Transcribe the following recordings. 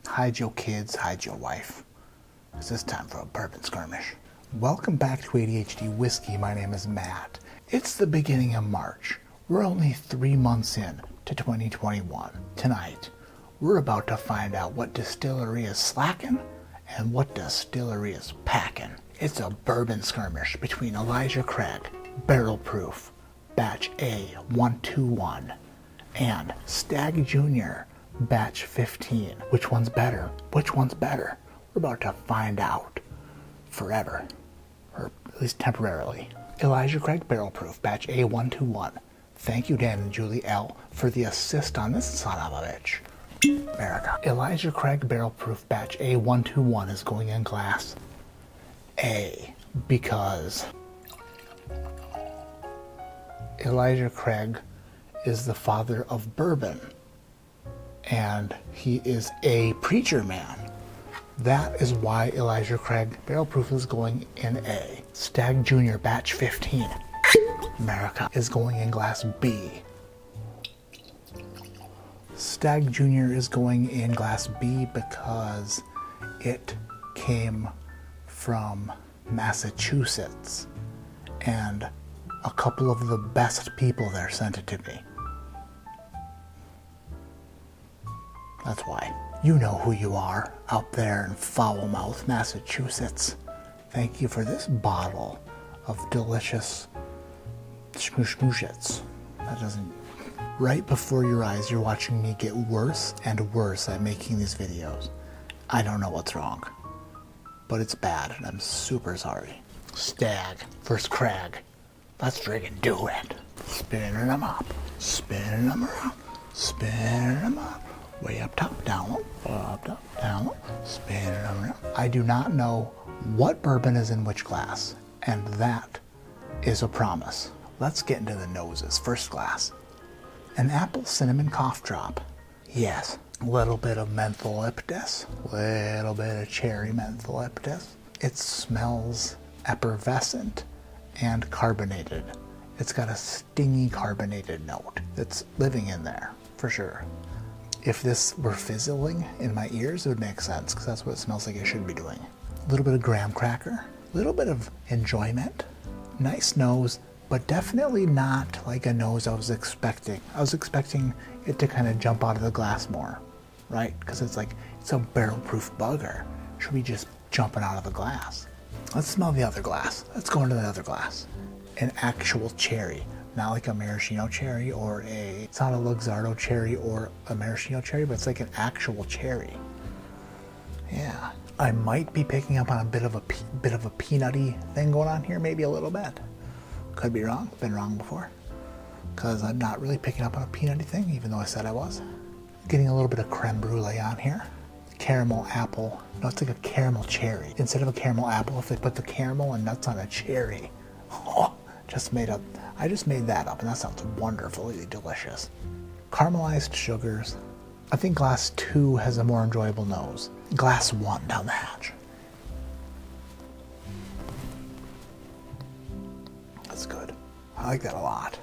Hide your kids, hide your wife. It's this time for a bourbon skirmish. Welcome back to ADHD Whiskey. My name is Matt. It's the beginning of March. We're only 3 months in to 2021. Tonight, we're about to find out what distillery is slacking and what distillery is packing. It's a bourbon skirmish between Elijah Craig, Barrel Proof, Batch A121, and Stagg Jr., Batch 15. Which one's better? Which one's better? We're about to find out forever, or at least temporarily. Elijah Craig Barrel Proof, Batch A121. Thank you, Dan and Julie L., for the assist on this son of a bitch. America. Elijah Craig Barrel Proof, Batch A121 is going in glass A because Elijah Craig is the father of bourbon, and he is a preacher man. That is why Elijah Craig Barrel Proof is going in A. Stagg Jr. Batch 15, America, is going in glass B. Stagg Jr. is going in glass B because it came from Massachusetts, and a couple of the best people there sent it to me. That's why. You know who you are out there in Foulmouth, Massachusetts. Thank you for this bottle of delicious schmooshits. That doesn't... Right before your eyes, you're watching me get worse and worse at making these videos. I don't know what's wrong, but it's bad, and I'm super sorry. Stagg versus Craig. Let's friggin' do it. Spinning them up, spinning them around, spinning them up. Way up top, down low, up top, down low, spinning them around. I do not know what bourbon is in which glass, and that is a promise. Let's get into the noses. First glass. An apple cinnamon cough drop. Yes. A little bit of mentholyptus. Little bit of cherry mentholyptus. It smells effervescent and carbonated. It's got a stingy carbonated note that's living in there, for sure. If this were fizzling in my ears, it would make sense, because that's what it smells like it should be doing. A little bit of graham cracker. A little bit of enjoyment. Nice nose, but definitely not like a nose I was expecting. I was expecting it to kind of jump out of the glass more, right? Because it's like, it's a barrel-proof bugger. Should be just jumping out of the glass. Let's smell the other glass. Let's go into the other glass. An actual cherry. Not like a maraschino cherry or it's not a Luxardo cherry or a maraschino cherry, but it's like an actual cherry. Yeah. I might be picking up on a bit of a peanutty thing going on here, maybe a little bit. Could be wrong, been wrong before. Because I'm not really picking up on a peanutty thing, even though I said I was. Getting a little bit of creme brulee on here. Caramel apple. No, it's like a caramel cherry. Instead of a caramel apple, if they put the caramel and nuts on a cherry. Oh, I just made that up, and that sounds wonderfully delicious. Caramelized sugars. I think glass 2 has a more enjoyable nose. Glass 1 down the hatch. That's good. I like that a lot.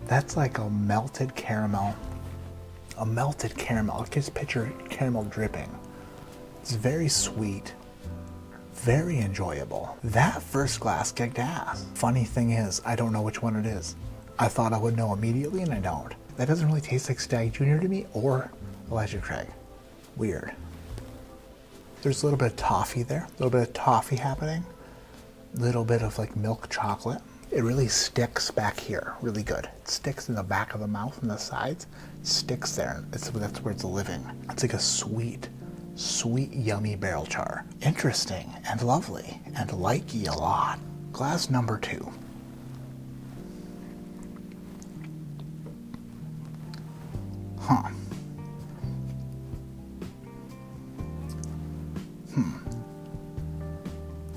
That's like a melted caramel. A melted caramel. Just picture caramel dripping. It's very sweet. Very enjoyable. That first glass kicked ass. Funny thing is, I don't know which one it is. I thought I would know immediately, and I don't. That doesn't really taste like Stagg Jr. to me, or Elijah Craig. Weird. There's a little bit of toffee there. A little bit of toffee happening. A little bit of like milk chocolate. It really sticks back here. Really good. It sticks in the back of the mouth and the sides. It sticks there. That's where it's living. It's like a sweet, yummy barrel char. Interesting and lovely and likey a lot. Glass number 2. Huh.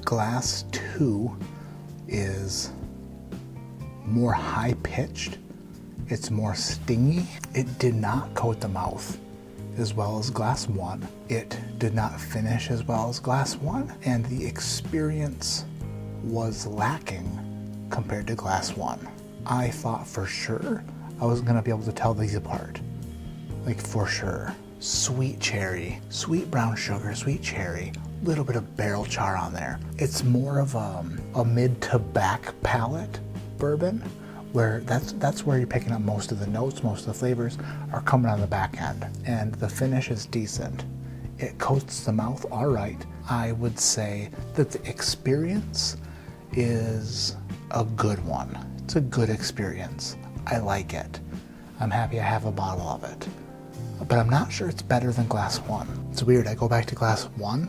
Glass 2 is more high-pitched. It's more stingy. It did not coat the mouth as well as glass 1. It did not finish as well as glass 1, and the experience was lacking compared to glass 1. I thought for sure I wasn't going to be able to tell these apart. Like, for sure. sweet cherry, sweet brown sugar, sweet cherry, little bit of barrel char on there. It's more of a mid to back palate bourbon, where that's where you're picking up most of the notes, most of the flavors are coming on the back end, and the finish is decent. It coats the mouth all right. I would say that the experience is a good one. It's a good experience. I like it. I'm happy I have a bottle of it. But I'm not sure it's better than glass 1. It's weird, I go back to glass 1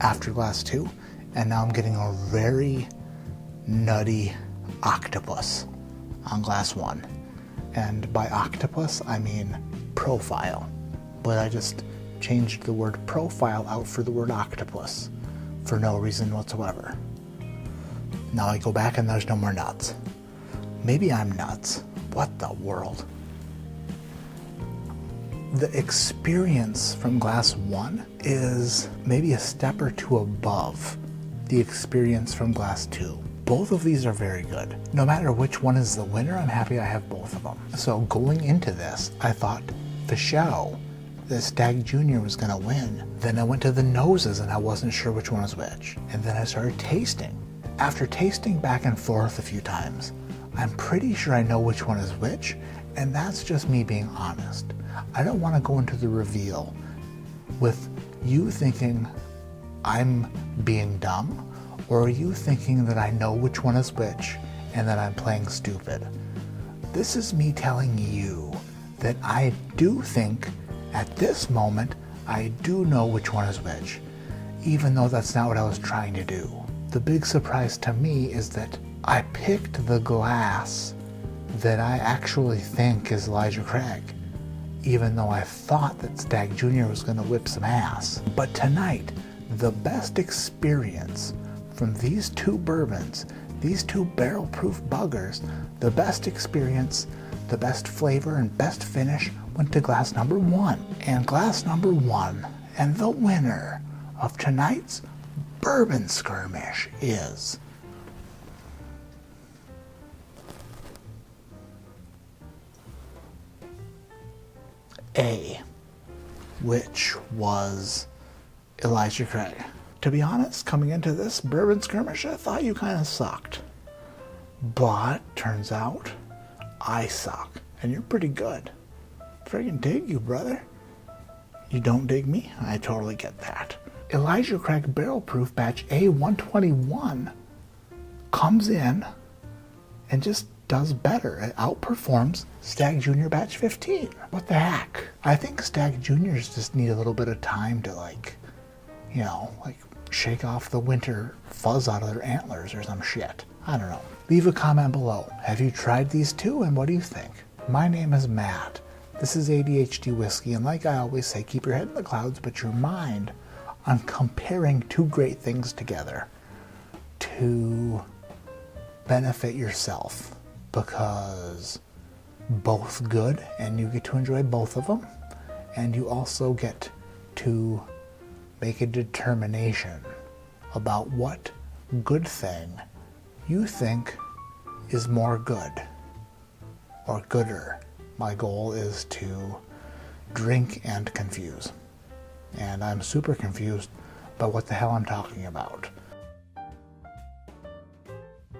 after glass 2, and now I'm getting a very nutty octopus on glass 1. And by octopus, I mean profile. But I just changed the word profile out for the word octopus for no reason whatsoever. Now I go back and there's no more nuts. Maybe I'm nuts. What the world? The experience from glass 1 is maybe a step or two above the experience from glass 2. Both of these are very good. No matter which one is the winner, I'm happy I have both of them. So going into this, I thought for show that Stagg Jr. was gonna win. Then I went to the noses and I wasn't sure which one was which. And then I started tasting. After tasting back and forth a few times, I'm pretty sure I know which one is which, and that's just me being honest. I don't want to go into the reveal with you thinking I'm being dumb, or you thinking that I know which one is which and that I'm playing stupid. This is me telling you that I do think at this moment I do know which one is which, even though that's not what I was trying to do. The big surprise to me is that I picked the glass that I actually think is Elijah Craig, even though I thought that Stagg Jr. was going to whip some ass. But tonight, the best experience from these two bourbons, these two barrel-proof buggers, the best experience, the best flavor, and best finish went to glass number 1. And glass number 1, and the winner of tonight's bourbon skirmish is A, which was Elijah Craig. To be honest, coming into this bourbon skirmish, I thought you kind of sucked. But turns out I suck, and you're pretty good. Friggin' dig you, brother. You don't dig me? I totally get that. Elijah Craig Barrel Proof Batch A121 comes in and just does better. It outperforms Stagg Jr. Batch 15. What the heck? I think Stagg Juniors just need a little bit of time to shake off the winter fuzz out of their antlers or some shit. I don't know. Leave a comment below. Have you tried these two and what do you think? My name is Matt. This is ADHD Whiskey, and like I always say, keep your head in the clouds but your mind on comparing two great things together to benefit yourself, because both good and you get to enjoy both of them, and you also get to make a determination about what good thing you think is more good or gooder. My goal is to drink and confuse, and I'm super confused by what the hell I'm talking about.